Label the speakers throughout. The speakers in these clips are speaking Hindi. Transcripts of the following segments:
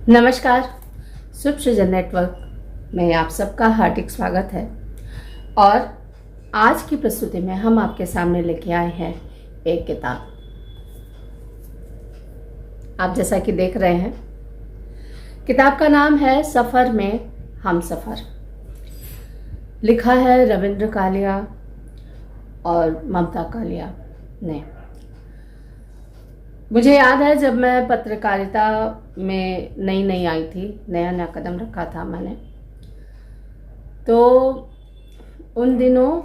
Speaker 1: नमस्कार। शुभ सृजन नेटवर्क में आप सबका हार्दिक स्वागत है। और आज की प्रस्तुति में हम आपके सामने लेके आए हैं एक किताब। आप जैसा कि देख रहे हैं, किताब का नाम है सफ़र में हम सफ़र। लिखा है रविंद्र कालिया और ममता कालिया ने। मुझे याद है जब मैं पत्रकारिता में नई आई थी, नया कदम रखा था मैंने, तो उन दिनों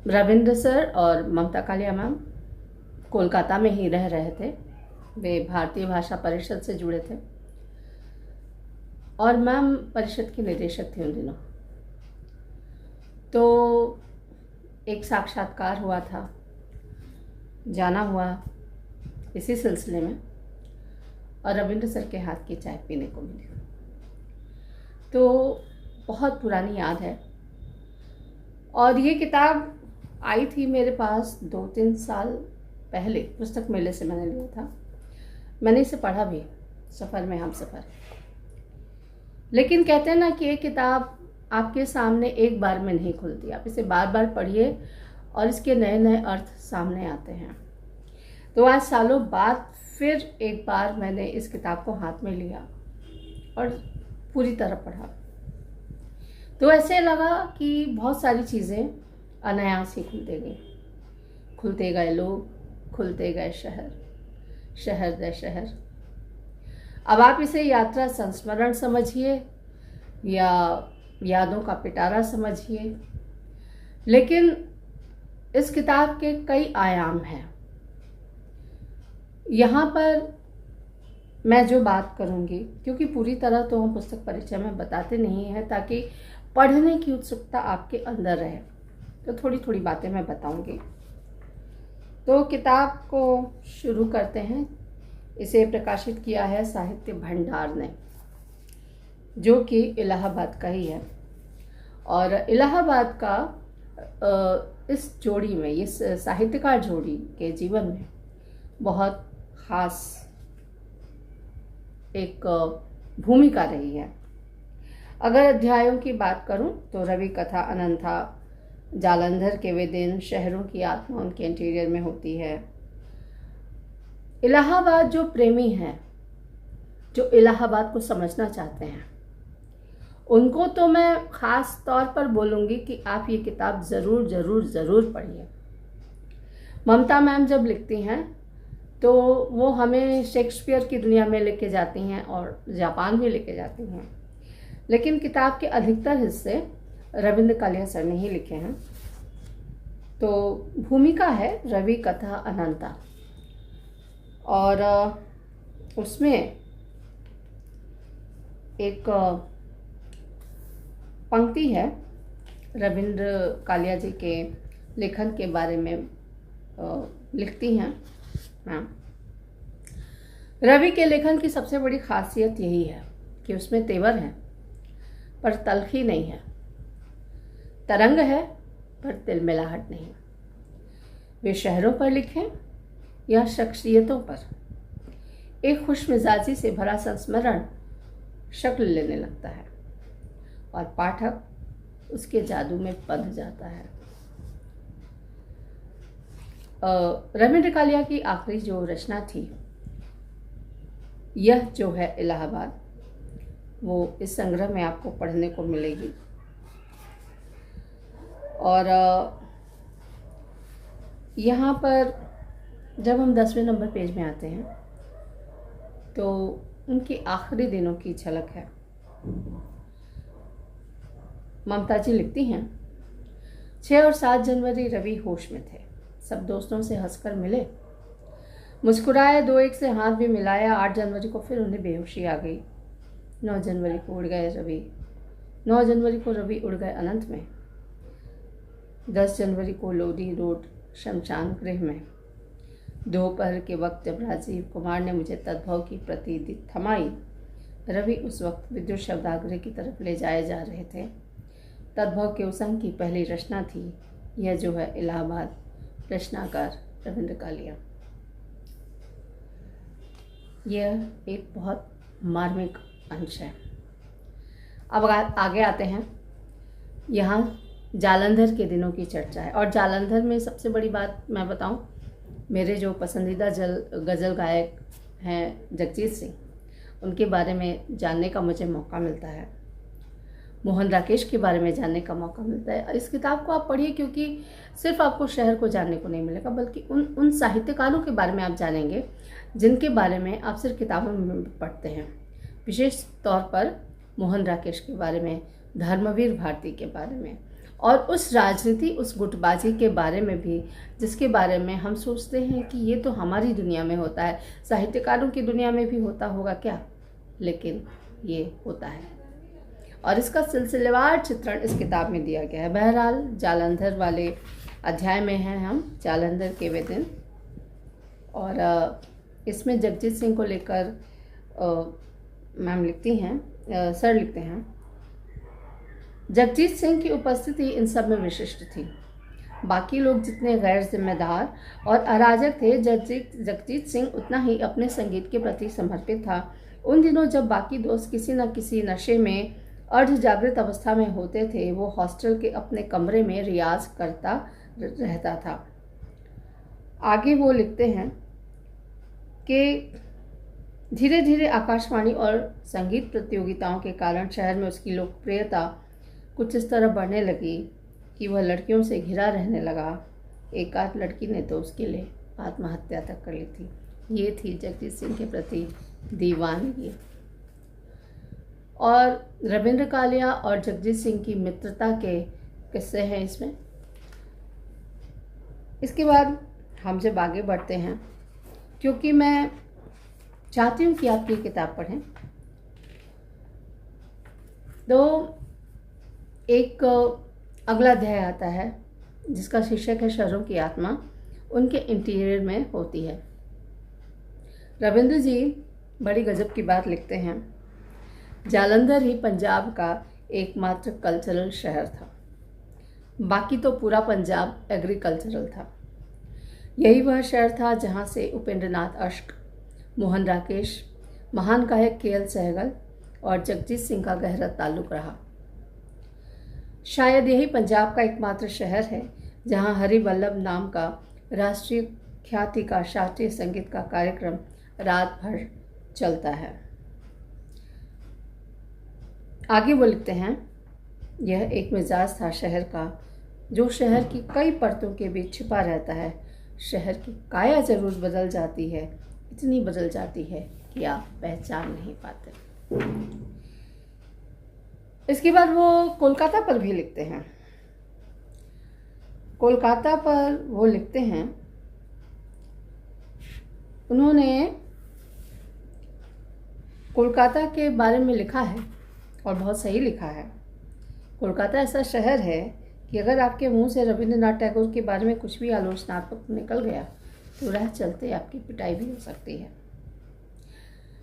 Speaker 1: रविंद्र सर और ममता कालिया मैम कोलकाता में ही रह रहे थे। वे भारतीय भाषा परिषद से जुड़े थे और मैम परिषद की निदेशक थी उन दिनों। तो एक साक्षात्कार हुआ था, जाना हुआ इसी सिलसिले में, और रविंद्र सर के हाथ की चाय पीने को मिली। तो बहुत पुरानी याद है। और ये किताब आई थी मेरे पास 2-3 साल पहले, पुस्तक मेले से मैंने लिया था। मैंने इसे पढ़ा भी, सफ़र में हम सफ़र। लेकिन कहते हैं ना कि ये किताब आपके सामने एक बार में नहीं खुलती। आप इसे बार बार पढ़िए और इसके नए नए अर्थ सामने आते हैं। तो आज सालों बाद फिर एक बार मैंने इस किताब को हाथ में लिया और पूरी तरह पढ़ा। तो ऐसे लगा कि बहुत सारी चीज़ें अनायास ही खुलते गए लोग, खुलते गए शहर, शहर दर शहर। अब आप इसे यात्रा संस्मरण समझिए या यादों का पिटारा समझिए, लेकिन इस किताब के कई आयाम हैं। यहाँ पर मैं जो बात करूँगी, क्योंकि पूरी तरह तो हम पुस्तक परिचय में बताते नहीं हैं, ताकि पढ़ने की उत्सुकता आपके अंदर रहे, तो थोड़ी थोड़ी बातें मैं बताऊँगी। तो किताब को शुरू करते हैं। इसे प्रकाशित किया है साहित्य भंडार ने, जो कि इलाहाबाद का ही है। और इलाहाबाद का इस जोड़ी में, इस साहित्यकार जोड़ी के जीवन में बहुत ख़ास एक भूमिका रही है। अगर अध्यायों की बात करूं तो रवि कथा अनंथा, जालंधर के वे दिन, शहरों की आत्मा उनके इंटीरियर में होती है। इलाहाबाद जो प्रेमी हैं, जो इलाहाबाद को समझना चाहते हैं, उनको तो मैं ख़ास तौर पर बोलूँगी कि आप ये किताब ज़रूर ज़रूर ज़रूर पढ़िए। ममता मैम जब लिखती हैं तो वो हमें शेक्सपियर की दुनिया में लेके जाती हैं और जापान भी लेके जाती हैं, लेकिन किताब के अधिकतर हिस्से रविंद्र कालिया सर ने ही लिखे हैं। तो भूमिका है रवि कथा अनंता, और उसमें एक पंक्ति है रविंद्र कालिया जी के लेखन के बारे में। लिखती हैं मैम, रवि के लेखन की सबसे बड़ी खासियत यही है कि उसमें तेवर है पर तलखी नहीं है, तरंग है पर तिलमिलाहट नहीं। वे शहरों पर लिखें या शख्सियतों पर, एक खुशमिजाजी से भरा संस्मरण शक्ल लेने लगता है और पाठक उसके जादू में बंध जाता है। रविंद्र कालिया की आखिरी जो रचना थी, यह जो है इलाहाबाद, वो इस संग्रह में आपको पढ़ने को मिलेगी। और यहाँ पर जब हम 10वें नंबर पेज में आते हैं तो उनके आखिरी दिनों की झलक है। ममता जी लिखती हैं, 6 और 7 जनवरी रवि होश में थे। सब दोस्तों से हंसकर मिले, मुस्कुराए, 2-1 से हाथ भी मिलाया। 8 जनवरी को फिर उन्हें बेहोशी आ गई। 9 जनवरी को उड़ गए रवि। 9 जनवरी को रवि उड़ गए अनंत में। 10 जनवरी को लोधी रोड शमशान गृह में। दोपहर के वक्त जब राजीव कुमार ने मुझे तद्भव की प्रतीति थमाई, रवि उस वक्त विद्युत शब्दागृह की तरफ ले जाए जा रहे थे। तद्भव के उस अंक की पहली रचना थी यह जो है इलाहाबाद, रचनाकार रविंद्र कालिया। यह एक बहुत मार्मिक अंश है। अब आगे आते हैं। यहाँ जालंधर के दिनों की चर्चा है, और जालंधर में सबसे बड़ी बात मैं बताऊं, मेरे जो पसंदीदा गज़ल गायक हैं जगजीत सिंह, उनके बारे में जानने का मुझे मौका मिलता है। मोहन राकेश के बारे में जानने का मौका मिलता है। इस किताब को आप पढ़िए, क्योंकि सिर्फ आपको शहर को जानने को नहीं मिलेगा, बल्कि उन साहित्यकारों के बारे में आप जानेंगे जिनके बारे में आप सिर्फ किताबों में पढ़ते हैं। विशेष तौर पर मोहन राकेश के बारे में, धर्मवीर भारती के बारे में, और उस राजनीति, उस गुटबाजी के बारे में भी जिसके बारे में हम सोचते हैं कि ये तो हमारी दुनिया में होता है, साहित्यकारों की दुनिया में भी होता होगा क्या, लेकिन ये होता है। और इसका सिलसिलेवार चित्रण इस किताब में दिया गया है। बहरहाल जालंधर वाले अध्याय में हैं हम, जालंधर के वे दिन, और इसमें जगजीत सिंह को लेकर मैम लिखती हैं, सर लिखते हैं, जगजीत सिंह की उपस्थिति इन सब में विशिष्ट थी। बाकी लोग जितने गैर जिम्मेदार और अराजक थे, जगजीत सिंह उतना ही अपने संगीत के प्रति समर्पित था। उन दिनों जब बाकी दोस्त किसी न किसी नशे में अर्ध जागृत अवस्था में होते थे, वो हॉस्टल के अपने कमरे में रियाज करता रहता था। आगे वो लिखते हैं कि धीरे धीरे आकाशवाणी और संगीत प्रतियोगिताओं के कारण शहर में उसकी लोकप्रियता कुछ इस तरह बढ़ने लगी कि वह लड़कियों से घिरा रहने लगा। एक आध लड़की ने तो उसके लिए आत्महत्या तक कर ली थी। ये थी जगजीत सिंह के प्रति दीवानगी। और रविंद्र कालिया और जगजीत सिंह की मित्रता के किस्से हैं इसमें। इसके बाद हम जब आगे बढ़ते हैं, क्योंकि मैं चाहती हूँ कि आप ये किताब पढ़ें, तो एक अगला अध्याय आता है जिसका शीर्षक है शहरों की आत्मा उनके इंटीरियर में होती है। रविंद्र जी बड़ी गजब की बात लिखते हैं, जालंधर ही पंजाब का एकमात्र कल्चरल शहर था, बाकी तो पूरा पंजाब एग्रीकल्चरल था। यही वह शहर था जहाँ से उपेंद्रनाथ अश्क, मोहन राकेश, महान गायक के.एल. सहगल और जगजीत सिंह का गहरा ताल्लुक रहा। शायद यही पंजाब का एकमात्र शहर है जहाँ हरि वल्लभ नाम का राष्ट्रीय ख्याति का शास्त्रीय संगीत का कार्यक्रम रात भर चलता है। आगे वो लिखते हैं, यह एक मिजाज था शहर का जो शहर की कई परतों के बीच छिपा रहता है। शहर की काया जरूर बदल जाती है, इतनी बदल जाती है कि आप पहचान नहीं पाते। इसके बाद वो कोलकाता पर भी लिखते हैं। कोलकाता पर वो लिखते हैं, उन्होंने कोलकाता के बारे में लिखा है और बहुत सही लिखा है। कोलकाता ऐसा शहर है कि अगर आपके मुंह से रविंद्रनाथ टैगोर के बारे में कुछ भी आलोचनात्मक निकल गया तो राह चलते आपकी पिटाई भी हो सकती है।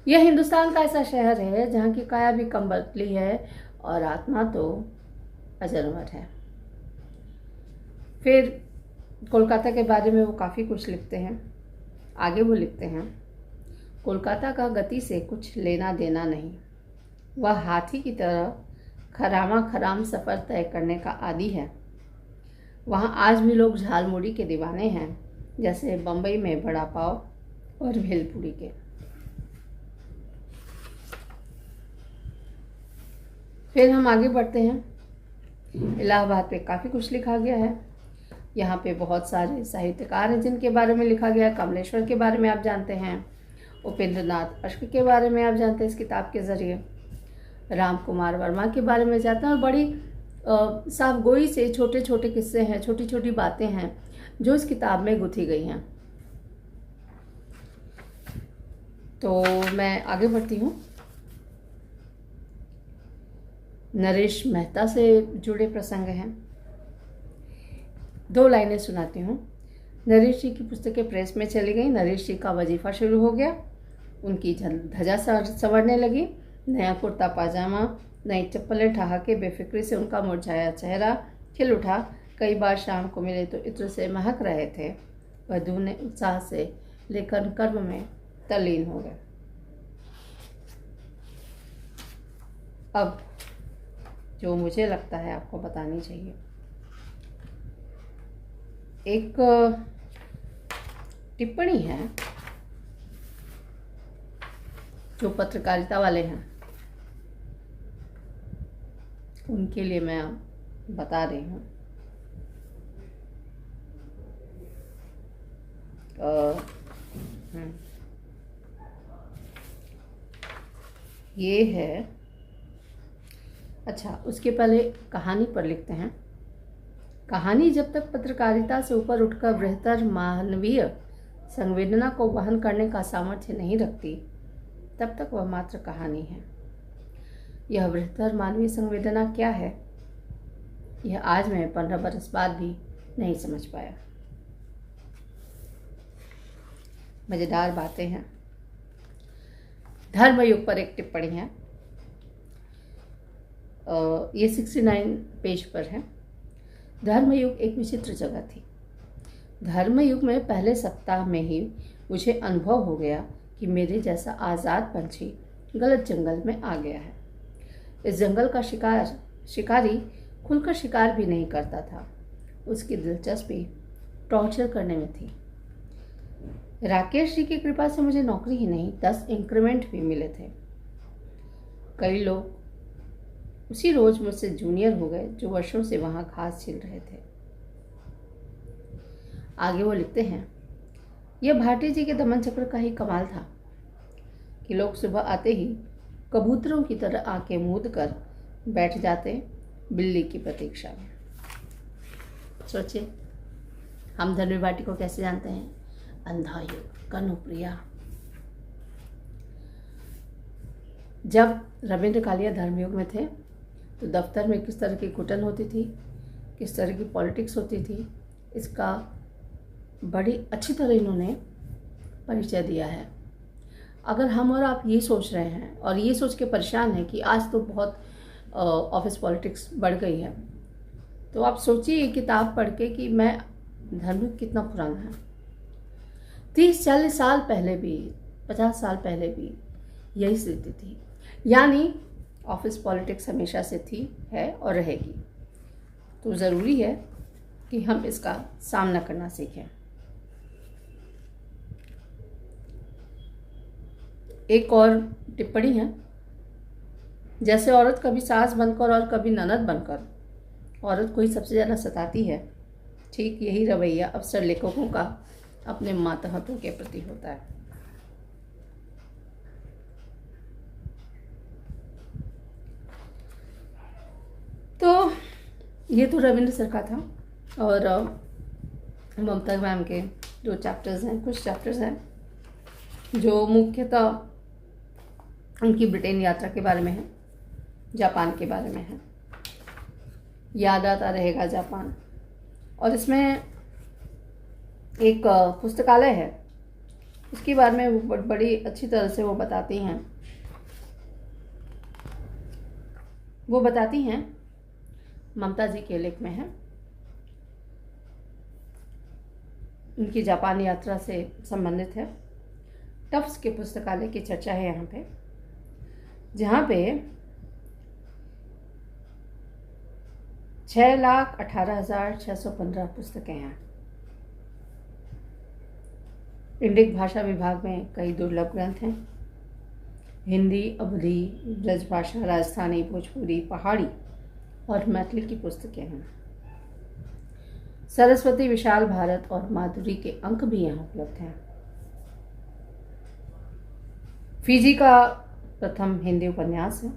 Speaker 1: यह हिंदुस्तान का ऐसा शहर है जहाँ की काया भी कम बदली है और आत्मा तो अजरमर है। फिर कोलकाता के बारे में वो काफ़ी कुछ लिखते हैं। आगे वो लिखते हैं, कोलकाता का गति से कुछ लेना देना नहीं, वह हाथी की तरह खरामा खराम सफ़र तय करने का आदी है। वहाँ आज भी लोग झालमुड़ी के दीवाने हैं, जैसे बम्बई में बड़ा पाव और भेलपुरी के। फिर हम आगे बढ़ते हैं। इलाहाबाद पे काफ़ी कुछ लिखा गया है। यहाँ पे बहुत सारे साहित्यकार हैं जिनके बारे में लिखा गया है। कमलेश्वर के बारे में आप जानते हैं, उपेंद्रनाथ अश्क के बारे में आप जानते हैं इस किताब के ज़रिए, राम कुमार वर्मा के बारे में जानते हैं, और बड़ी साफगोई से छोटे छोटे किस्से हैं, छोटी छोटी बातें हैं जो इस किताब में गुथी गई हैं। तो मैं आगे बढ़ती हूँ। नरेश मेहता से जुड़े प्रसंग हैं, 2 लाइनें सुनाती हूँ। नरेश जी की पुस्तकें प्रेस में चली गई। नरेश जी का वजीफ़ा शुरू हो गया, उनकी धजा संवरने लगी। नया कुर्ता पाजामा, नई चप्पलें ठहाके बेफिक्री से उनका मुरझाया चेहरा खिल उठा। कई बार शाम को मिले तो इत्र से महक रहे थे। वधू ने उत्साह से लेखन कर्म में तल्लीन हो गए। अब जो मुझे लगता है आपको बतानी चाहिए, एक टिप्पणी है जो पत्रकारिता वाले हैं उनके लिए मैं बता रही हूँ। ये है, अच्छा उसके पहले कहानी पर लिखते हैं। कहानी जब तक पत्रकारिता से ऊपर उठकर बृहत्तर मानवीय संवेदना को वहन करने का सामर्थ्य नहीं रखती, तब तक वह मात्र कहानी है। यह बृहत्तर मानवीय संवेदना क्या है, यह आज मैं 15 बरस बाद भी नहीं समझ पाया। मज़ेदार बातें हैं। धर्मयुग पर एक टिप्पणी है, ये 69 पेज पर है। धर्मयुग एक विचित्र जगह थी। धर्मयुग में पहले सप्ताह में ही मुझे अनुभव हो गया कि मेरे जैसा आज़ाद पंछी गलत जंगल में आ गया है। इस जंगल का शिकारी खुलकर शिकार भी नहीं करता था। उसकी दिलचस्पी टॉर्चर करने में थी। राकेश जी की कृपा से मुझे नौकरी ही नहीं 10 इंक्रीमेंट भी मिले थे। कई लोग उसी रोज मुझसे जूनियर हो गए जो वर्षों से वहाँ घास छिल रहे थे। आगे वो लिखते हैं, यह भाटी जी के दमन चक्र का ही कमाल था कि लोग सुबह आते ही कबूतरों की तरह आंखें मूंद कर बैठ जाते बिल्ली की प्रतीक्षा में। सोचिए, हम धर्मी भाटी को कैसे जानते हैं? अंधा युग, कनुप्रिया। जब रविंद्र कालिया धर्मयुग में थे तो दफ्तर में किस तरह की घुटन होती थी, किस तरह की पॉलिटिक्स होती थी, इसका बड़ी अच्छी तरह इन्होंने परिचय दिया है। अगर हम और आप ये सोच रहे हैं और ये सोच के परेशान हैं कि आज तो बहुत ऑफिस पॉलिटिक्स बढ़ गई है, तो आप सोचिए ये किताब पढ़ के कि मैं धर्मयुग कितना पुराना है। 30-40 साल पहले भी, 50 साल पहले भी यही स्थिति थी। यानी ऑफिस पॉलिटिक्स हमेशा से थी, है और रहेगी। तो ज़रूरी है कि हम इसका सामना करना सीखें। एक और टिप्पणी है, जैसे औरत कभी सास बनकर और कभी ननद बनकर औरत को ही सबसे ज़्यादा सताती है, ठीक यही रवैया अक्सर लेखकों का अपने मातहतों के प्रति होता है। तो ये तो रविंद्र सर का था। और ममता मैम के जो चैप्टर्स हैं, कुछ चैप्टर्स हैं जो मुख्यतः उनकी ब्रिटेन यात्रा के बारे में है, जापान के बारे में है। याद आता रहेगा जापान। और इसमें एक पुस्तकालय है, उसके बारे में वो बड़ी अच्छी तरह से वो बताती हैं। ममता जी के लेख में है, उनकी जापान यात्रा से संबंधित है। टफ्ट्स के पुस्तकालय की चर्चा है यहाँ पे, जहाँ पे 6,18,615 पुस्तकें हैं। इंडिक भाषा विभाग में कई दुर्लभ ग्रंथ हैं। हिंदी, अवधी, ब्रजभाषा, राजस्थानी, भोजपुरी, पहाड़ी और मैथिली की पुस्तकें हैं। सरस्वती, विशाल भारत और माधुरी के अंक भी यहाँ उपलब्ध हैं। फिजी का प्रथम हिंदी उपन्यास है।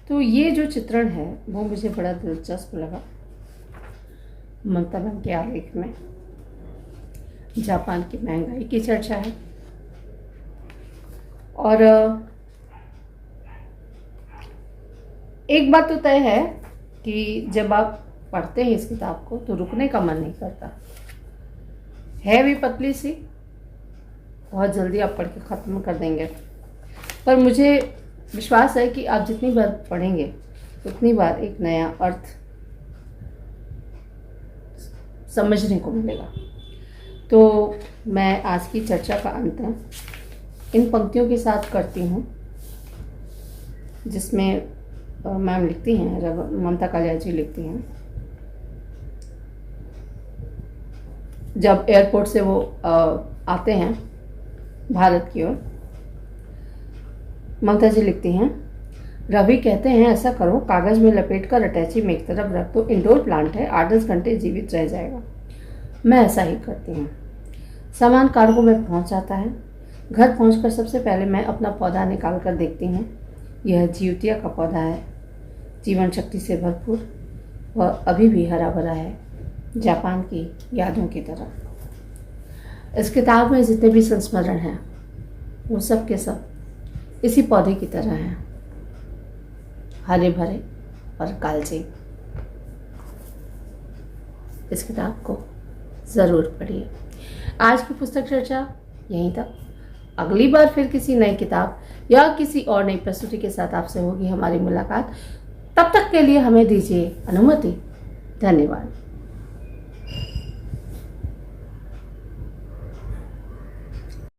Speaker 1: तो ये जो चित्रण है वो मुझे बड़ा दिलचस्प लगा ममता मैम के आलेख में। जापान की महंगाई की चर्चा है और एक बात तो तय है कि जब आप पढ़ते हैं इस किताब को तो रुकने का मन नहीं करता है। भी पतली सी, बहुत जल्दी आप पढ़ के ख़त्म कर देंगे, पर मुझे विश्वास है कि आप जितनी बार पढ़ेंगे उतनी बार एक नया अर्थ समझने को मिलेगा। तो मैं आज की चर्चा का अंत इन पंक्तियों के साथ करती हूँ। जिसमें मैम लिखती हैं, ममता कालिया जी लिखती हैं, जब एयरपोर्ट से वो आते हैं भारत की ओर, ममता जी लिखती हैं, रवि कहते हैं ऐसा करो, कागज़ में लपेट कर अटैची में एक तरफ रख दो, इंडोर प्लांट है, 8-10 घंटे जीवित रह जाएगा। मैं ऐसा ही करती हूँ। सामान कार्गो में पहुँच जाता है। घर पहुँचकर सबसे पहले मैं अपना पौधा निकाल कर देखती हूँ। यह जिउतिया का पौधा है, जीवन शक्ति से भरपूर। वह अभी भी हरा भरा है, जापान की यादों की तरह। इस किताब में जितने भी संस्मरण हैं वो सब के सब इसी पौधे की तरह हैं, हरे भरे और कालचे। इस किताब को ज़रूर पढ़िए। आज की पुस्तक चर्चा यहीं तक। अगली बार फिर किसी नई किताब या किसी और नई प्रस्तुति के साथ आपसे होगी हमारी मुलाकात। तब तक के लिए हमें दीजिए अनुमति। धन्यवाद।